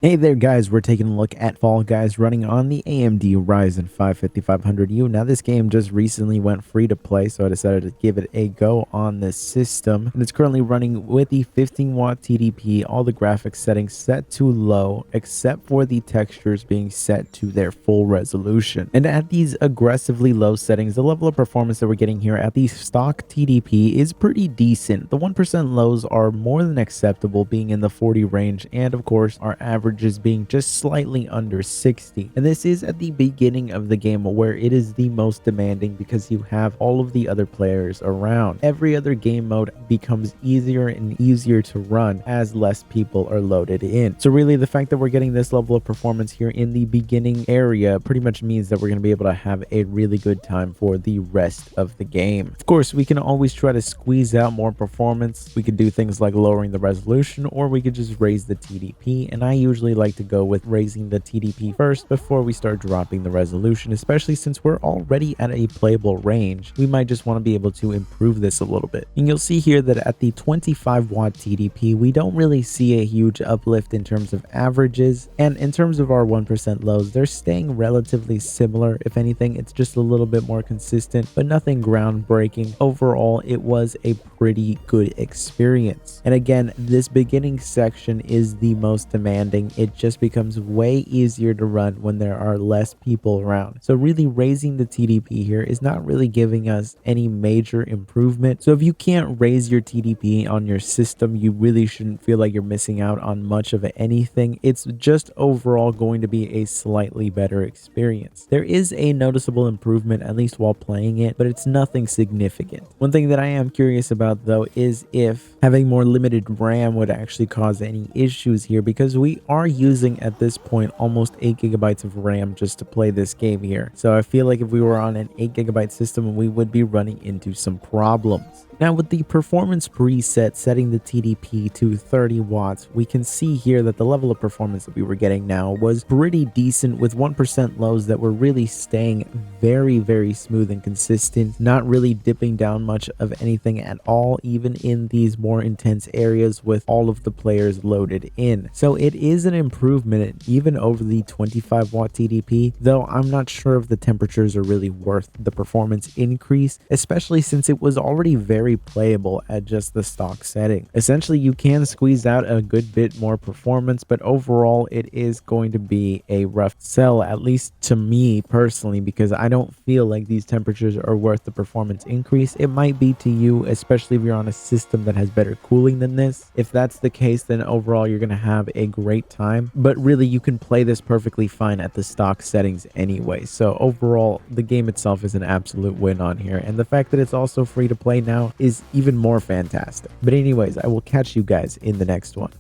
Hey there guys, we're taking a look at Fall Guys running on the AMD Ryzen 5 5500U. Now this game just recently went free to play, so I decided to give it a go on this system. And it's currently running with the 15-watt TDP, all the graphics settings set to low, except for the textures being set to their full resolution. And at these aggressively low settings, the level of performance that we're getting here at the stock TDP is pretty decent. The 1% lows are more than acceptable, being in the 40 range, and of course our average is being just slightly under 60. And this is at the beginning of the game where it is the most demanding because you have all of the other players around. Every other game mode becomes easier and easier to run as less people are loaded in. So really the fact that we're getting this level of performance here in the beginning area pretty much means that we're going to be able to have a really good time for the rest of the game. Of course, we can always try to squeeze out more performance. We could do things like lowering the resolution, or we could just raise the TDP, and I usually like to go with raising the TDP first before we start dropping the resolution, especially since we're already at a playable range. We might just want to be able to improve this a little bit. And you'll see here that at the 25-watt TDP, we don't really see a huge uplift in terms of averages, and in terms of our 1% lows, they're staying relatively similar. If anything, it's just a little bit more consistent, but nothing groundbreaking. Overall, it was a pretty good experience. And again, this beginning section is the most demanding. It just becomes way easier to run when there are less people around. So really raising the TDP here is not really giving us any major improvement. So if you can't raise your TDP on your system, you really shouldn't feel like you're missing out on much of anything. It's just overall going to be a slightly better experience. There is a noticeable improvement, at least while playing it, but it's nothing significant. One thing that I am curious about though is if having more limited RAM would actually cause any issues here, because we are using at this point almost 8 gigabytes of RAM just to play this game here. So I feel like if we were on an 8 gigabyte system, we would be running into some problems. Now with the performance preset setting the TDP to 30 watts, we can see here that the level of performance that we were getting now was pretty decent, with 1% lows that were really staying very smooth and consistent, not really dipping down much of anything at all, even in these more intense areas with all of the players loaded in. So it is an improvement even over the 25-watt TDP, though I'm not sure if the temperatures are really worth the performance increase, especially since it was already very playable at just the stock setting. Essentially, you can squeeze out a good bit more performance, but overall it is going to be a rough sell, at least to me personally, because I don't feel like these temperatures are worth the performance increase. It might be to you, especially if you're on a system that has better cooling than this. If that's the case, then overall you're going to have a great time, but really you can play this perfectly fine at the stock settings anyway. So overall, the game itself is an absolute win on here, and the fact that it's also free to play now is even more fantastic. But anyways, I will catch you guys in the next one.